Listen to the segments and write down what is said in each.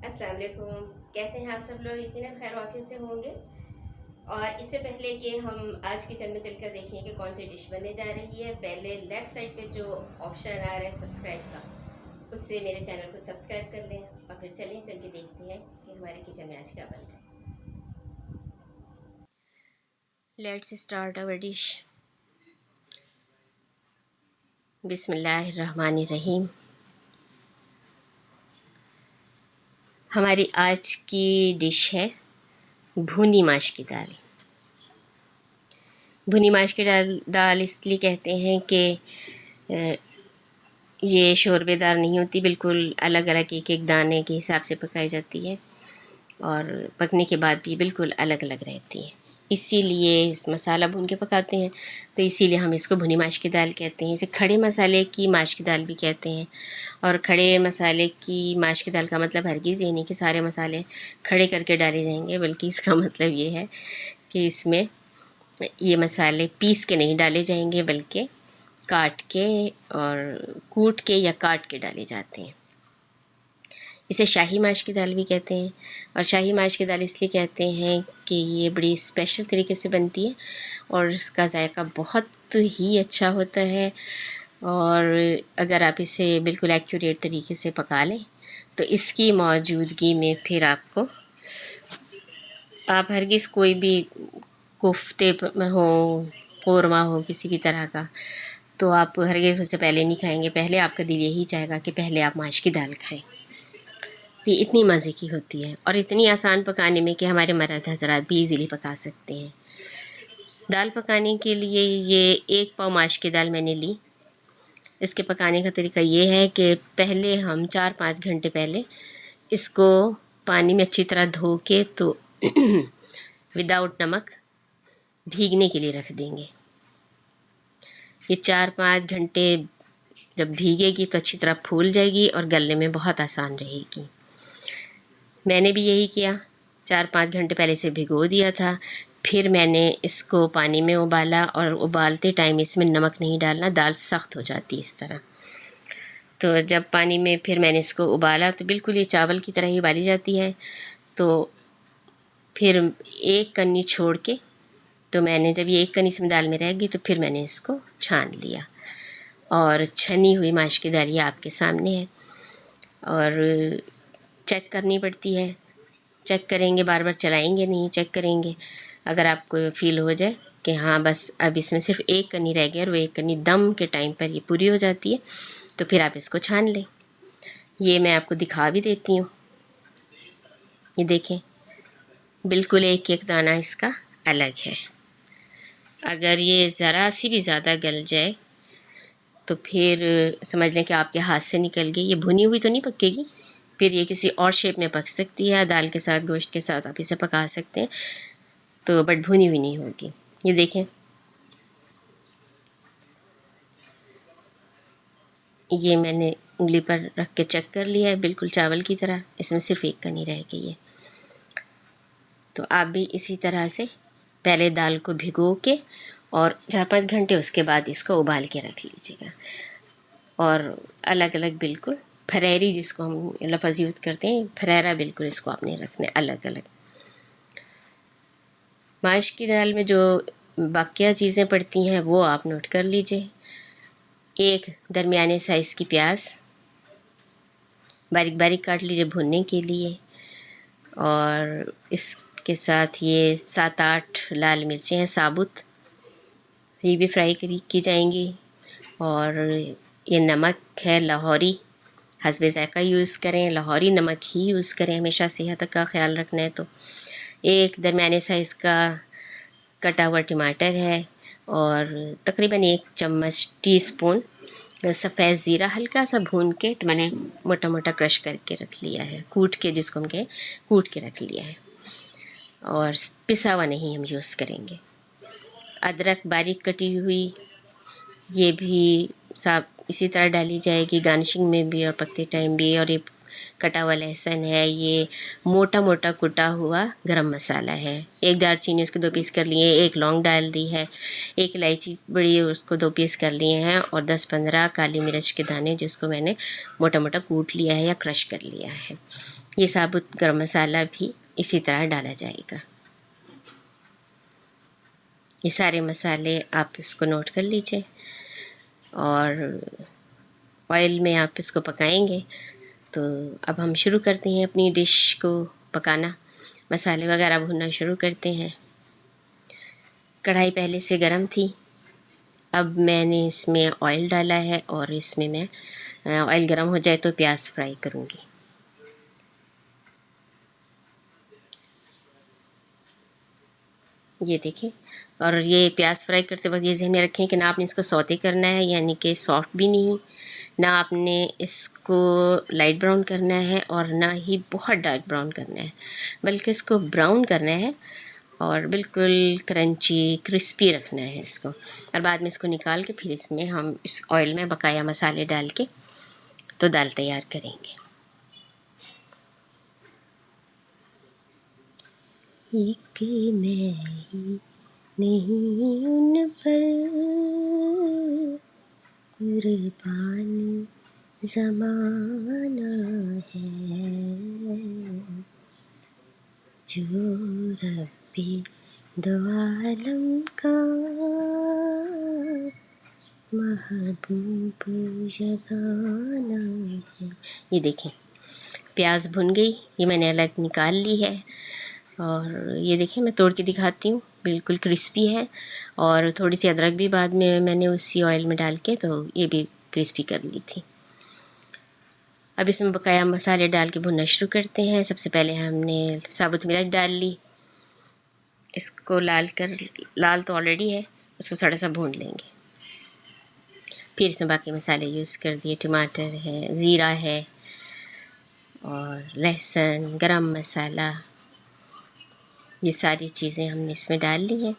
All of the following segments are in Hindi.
अस्सलाम वालेकुम। कैसे हैं आप सब लोग? यकीनन खैर वाफियत से होंगे। और इससे पहले कि हम आज किचन में चलकर देखें कि कौन सी डिश बनने जा रही है, पहले लेफ़्ट साइड पे जो ऑप्शन आ रहा है सब्सक्राइब का, उससे मेरे चैनल को सब्सक्राइब कर लें और फिर चलिए चल के देखते हैं कि हमारे किचन में आज क्या बन रहा है। Let's start our dish. बिस्मिल्लाहिर्रहमानिर्रहीम। हमारी आज की डिश है भुनी माश की दाल। भुनी माश की दाल इसलिए कहते हैं कि ये शोरबेदार नहीं होती, बिल्कुल अलग अलग एक एक दाने के हिसाब से पकाई जाती है और पकने के बाद भी बिल्कुल अलग अलग रहती है। इसीलिए इस मसाला भून के पकाते हैं, तो इसीलिए हम इसको भुनी माश की दाल कहते हैं। इसे खड़े मसाले की माश की दाल भी कहते हैं। और खड़े मसाले की माश की दाल का मतलब हरगिज़ ये नहीं कि सारे मसाले खड़े करके डाले जाएंगे, बल्कि इसका मतलब ये है कि इसमें ये मसाले पीस के नहीं डाले जाएंगे, बल्कि काट के और कूट के या काट के डाले जाते हैं। इसे शाही माश की दाल भी कहते हैं। और शाही माश की दाल इसलिए कहते हैं कि ये बड़ी स्पेशल तरीके से बनती है और इसका जायका बहुत ही अच्छा होता है। और अगर आप इसे बिल्कुल एक्यूरेट तरीके से पका लें तो इसकी मौजूदगी में फिर आपको, आप हरगिज़ कोई भी कोफ्ते हो, कौरमा हो किसी भी तरह का, तो आप हरगिज़ उससे पहले नहीं खाएंगे। पहले आपका दिल यही चाहेगा कि पहले आप माश की दाल खाएं। ये इतनी मज़े की होती है और इतनी आसान पकाने में कि हमारे मर्द हज़रात भी इजीली पका सकते हैं। दाल पकाने के लिए ये 1 पाव माश की दाल मैंने ली। इसके पकाने का तरीका ये है कि पहले हम 4-5 घंटे पहले इसको पानी में अच्छी तरह धो के तो विदाउट नमक भीगने के लिए रख देंगे। ये 4-5 घंटे जब भीगेगी तो अच्छी तरह फूल जाएगी और गलने में बहुत आसान रहेगी। मैंने भी यही किया, 4-5 घंटे पहले से भिगो दिया था। फिर मैंने इसको पानी में उबाला और उबालते टाइम इसमें नमक नहीं डालना, दाल सख्त हो जाती है इस तरह। तो जब पानी में फिर मैंने इसको उबाला तो बिल्कुल ये चावल की तरह ही उबाली जाती है। तो फिर एक कन्नी छोड़ के, तो मैंने जब ये एक कन्नी इसमें दाल में रह गई तो फिर मैंने इसको छान लिया और छनी हुई माश की दाल ये आपके सामने है। और चेक करनी पड़ती है, चेक करेंगे, बार बार चलाएंगे नहीं, चेक करेंगे। अगर आपको फील हो जाए कि हाँ बस अब इसमें सिर्फ एक कन्नी रह गई और वो एक कन्नी दम के टाइम पर ये पूरी हो जाती है, तो फिर आप इसको छान लें। ये मैं आपको दिखा भी देती हूँ, ये देखें, बिल्कुल एक एक दाना इसका अलग है। अगर ये ज़रा सी भी ज़्यादा गल जाए तो फिर समझ लें कि आपके हाथ से निकल गई। ये भुनी हुई तो नहीं पकेगी, फिर ये किसी और शेप में पक सकती है, दाल के साथ, गोश्त के साथ आप इसे पका सकते हैं, तो बट भुनी हुई नहीं होगी। ये देखें, ये मैंने उंगली पर रख के चेक कर लिया है, बिल्कुल चावल की तरह, इसमें सिर्फ एक कनी रह गई है। तो आप भी इसी तरह से पहले दाल को भिगो के और 4-5 घंटे उसके बाद इसको उबाल के रख लीजिएगा। और अलग अलग बिल्कुल फरेरी जिसको हम लफ्ज़ यूज़ करते हैं, फरेरा बिल्कुल इसको आपने रखना है अलग अलग। माश की दाल में जो बाकिया चीज़ें पड़ती हैं वो आप नोट कर लीजिए। एक दरमियाने साइज़ की प्याज बारीक बारीक काट लीजिए भुनने के लिए। और इसके साथ ये 7-8 लाल मिर्चें हैं साबुत, ये भी फ्राई की जाएंगी। और ये नमक है लाहौरी, हस्बे ज़ायक़ा यूज़ करें, लाहौरी नमक ही यूज़ करें हमेशा, सेहत का ख्याल रखना है तो। एक दरमियाने साइज़ का कटा हुआ टमाटर है और तकरीबन 1 चम्मच टीस्पून सफ़ेद ज़ीरा हल्का सा भून के तो मैंने मोटा मोटा क्रश करके रख लिया है, कूट के, जिसको हम कहें कूट के रख लिया है, और पिसा हुआ नहीं हम यूज़ करेंगे। अदरक बारीक कटी हुई, ये भी साफ इसी तरह डाली जाएगी, गार्निशिंग में भी और पकते टाइम भी। और ये कटा हुआ लहसुन है, ये मोटा मोटा कुटा हुआ गरम मसाला है। एक दालचीनी उसको 2 पीस कर लिए, एक लौंग डाल दी है, एक इलायची बड़ी उसको 2 पीस कर लिए हैं, और 10-15 काली मिर्च के दाने जिसको मैंने मोटा मोटा कूट लिया है या क्रश कर लिया है। ये साबुत गरम मसाला भी इसी तरह डाला जाएगा। ये सारे मसाले आप इसको नोट कर लीजिए और ऑयल में आप इसको पकाएंगे। तो अब हम शुरू करते हैं अपनी डिश को पकाना। मसाले वगैरह भूनना शुरू करते हैं। कढ़ाई पहले से गरम थी। अब मैंने इसमें ऑयल डाला है और इसमें मैं ऑयल गरम हो जाए तो प्याज फ्राई करूँगी। ये देखें, और ये प्याज फ्राई करते वक्त ये ध्यान में रखें कि ना आपने इसको सौते करना है, यानी कि सॉफ्ट भी नहीं, ना आपने इसको लाइट ब्राउन करना है और ना ही बहुत डार्क ब्राउन करना है, बल्कि इसको ब्राउन करना है और बिल्कुल क्रंची क्रिस्पी रखना है इसको। और बाद में इसको निकाल के फिर इसमें हम इस ऑयल में बकाया मसाले डाल के तो दाल तैयार करेंगे। एक मैं ही नहीं उन पर कुर्बान ज़माना है, जो रब्बे दो आलम का महबूब जगाना है। ये देखें, प्याज भुन गई, ये मैंने अलग निकाल ली है। और ये देखिए मैं तोड़ के दिखाती हूँ, बिल्कुल क्रिस्पी है। और थोड़ी सी अदरक भी बाद में मैंने उसी ऑयल में डाल के तो ये भी क्रिस्पी कर ली थी। अब इसमें बकाया मसाले डाल के भुनना शुरू करते हैं। सबसे पहले हमने साबुत मिर्च डाल ली, इसको लाल तो ऑलरेडी है, उसको थोड़ा सा भून लेंगे। फिर इसमें बाकी मसाले यूज़ कर दिए, टमाटर है, ज़ीरा है और लहसुन, गरम मसाला, ये सारी चीज़ें हमने इसमें डाल ली हैं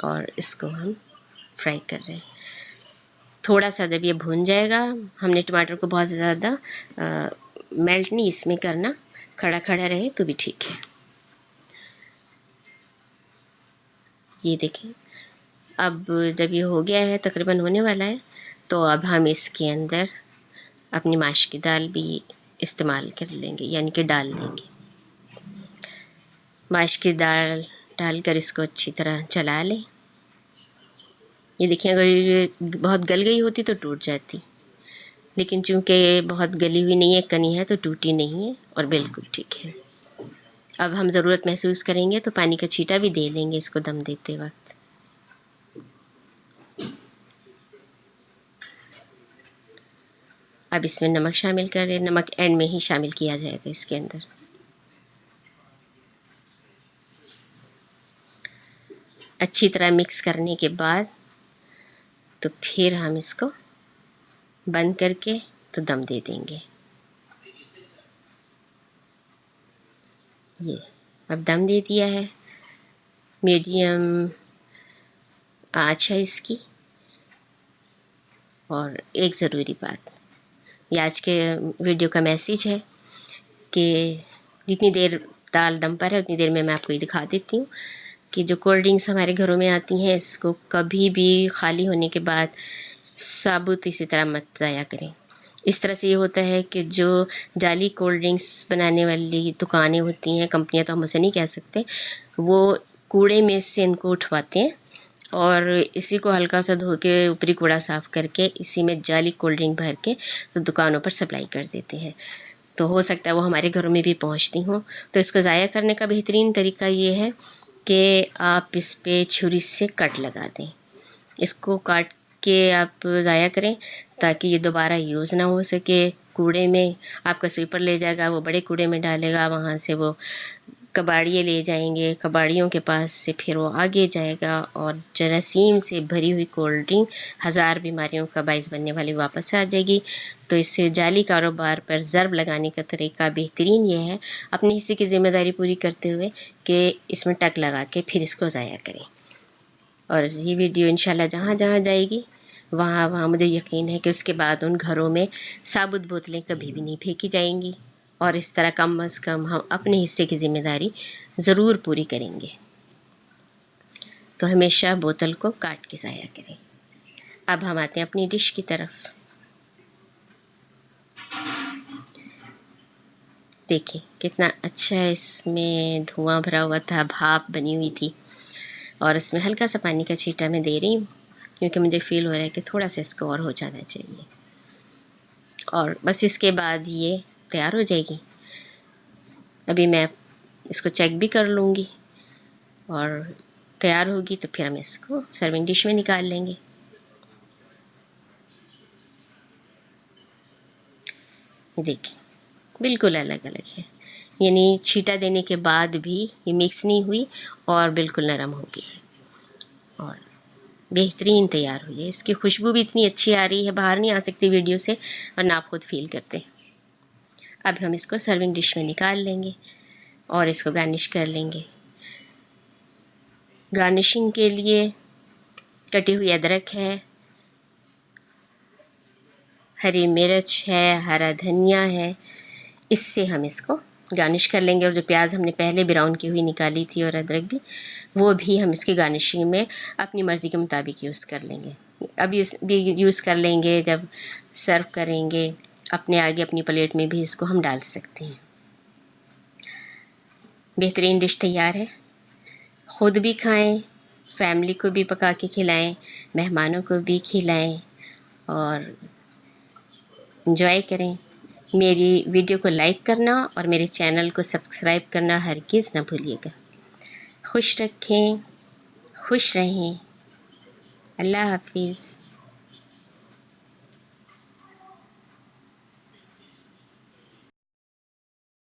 और इसको हम फ्राई कर रहे हैं। थोड़ा सा जब ये भुन जाएगा, हमने टमाटर को बहुत ज़्यादा मेल्ट नहीं इसमें करना, खड़ा खड़ा रहे तो भी ठीक है। ये देखें, अब जब ये हो गया है, तकरीबन होने वाला है, तो अब हम इसके अंदर अपनी माश की दाल भी इस्तेमाल कर लेंगे, यानी कि डाल देंगे। माश की दाल डालकर इसको अच्छी तरह चला लें। ये देखिए, अगर ये बहुत गल गई होती तो टूट जाती, लेकिन चूंकि बहुत गली हुई नहीं है, कनी है, तो टूटी नहीं है और बिल्कुल ठीक है। अब हम ज़रूरत महसूस करेंगे तो पानी का छींटा भी दे लेंगे इसको दम देते वक्त। अब इसमें नमक शामिल करें, नमक एंड में ही शामिल किया जाएगा इसके अंदर। अच्छी तरह मिक्स करने के बाद तो फिर हम इसको बंद करके तो दम दे देंगे। ये अब दम दे दिया है, मीडियम आँच है इसकी। और एक ज़रूरी बात, ये आज के वीडियो का मैसेज है कि जितनी देर दाल दम पर है उतनी देर में मैं आपको ये दिखा देती हूँ कि जो कोल्ड ड्रिंक्स हमारे घरों में आती हैं, इसको कभी भी खाली होने के बाद साबुत इसी तरह मत ज़ाया करें। इस तरह से ये होता है कि जो जाली कोल्ड ड्रिंक्स बनाने वाली दुकानें होती हैं, कंपनियां तो हम उसे नहीं कह सकते, वो कूड़े में से इनको उठवाते हैं और इसी को हल्का सा धो के ऊपरी कूड़ा साफ़ करके इसी में जाली कोल्ड ड्रिंक भर के तो दुकानों पर सप्लाई कर देते हैं। तो हो सकता है वो हमारे घरों में भी पहुंचती हों। तो इसको ज़ाया करने का बेहतरीन तरीका ये है कि आप इस पे छुरी से कट लगा दें, इसको काट के आप ज़ाया करें ताकि ये दोबारा यूज़ ना हो सके। कूड़े में आपका स्वीपर ले जाएगा, वो बड़े कूड़े में डालेगा, वहाँ से वो कबाड़िए ले जाएंगे, कबाड़ियों के पास से फिर वो आगे जाएगा और जरासीम से भरी हुई कोल्ड ड्रिंक हज़ार बीमारियों का बाइस बनने वाली वापस आ जाएगी। तो इससे जाली कारोबार पर ज़र्ब लगाने का तरीका बेहतरीन ये है, अपने हिस्से की ज़िम्मेदारी पूरी करते हुए कि इसमें टक लगा के फिर इसको ज़ाया करें। और ये वीडियो इंशाल्लाह जहाँ जहाँ जाएगी वहाँ वहाँ मुझे यकीन है कि उसके बाद उन घरों में साबुत बोतलें कभी भी नहीं फेंकी जाएंगी और इस तरह कम अज़ कम हम अपने हिस्से की ज़िम्मेदारी ज़रूर पूरी करेंगे। तो हमेशा बोतल को काट के ज़ाया करें। अब हम आते हैं अपनी डिश की तरफ। देखिए कितना अच्छा इसमें धुआं भरा हुआ था, भाप बनी हुई थी। और इसमें हल्का सा पानी का छींटा मैं दे रही हूँ, क्योंकि मुझे फ़ील हो रहा है कि थोड़ा सा इसको और हो जाना चाहिए। और बस इसके बाद ये तैयार हो जाएगी। अभी मैं इसको चेक भी कर लूँगी, और तैयार होगी तो फिर हम इसको सर्विंग डिश में निकाल लेंगे। देखिए बिल्कुल अलग अलग है, यानी छींटा देने के बाद भी ये मिक्स नहीं हुई और बिल्कुल नरम हो गई है और बेहतरीन तैयार हुई है। इसकी खुशबू भी इतनी अच्छी आ रही है, बाहर नहीं आ सकती वीडियो से, वरना आप खुद फील करते। अब हम इसको सर्विंग डिश में निकाल लेंगे और इसको गार्निश कर लेंगे। गार्निशिंग के लिए कटी हुई अदरक है, हरी मिर्च है, हरा धनिया है, इससे हम इसको गार्निश कर लेंगे। और जो प्याज हमने पहले ब्राउन की हुई निकाली थी और अदरक भी, वो भी हम इसकी गार्निशिंग में अपनी मर्ज़ी के मुताबिक यूज़ कर लेंगे। अब इस भी यूज़ कर लेंगे, जब सर्व करेंगे अपने आगे अपनी प्लेट में भी इसको हम डाल सकते हैं। बेहतरीन डिश तैयार है। खुद भी खाएं, फैमिली को भी पका के खिलाएं, मेहमानों को भी खिलाएं और एंजॉय करें। मेरी वीडियो को लाइक करना और मेरे चैनल को सब्सक्राइब करना हरगिज़ ना भूलिएगा। खुश रखें, खुश रहें। अल्लाह हाफिज़।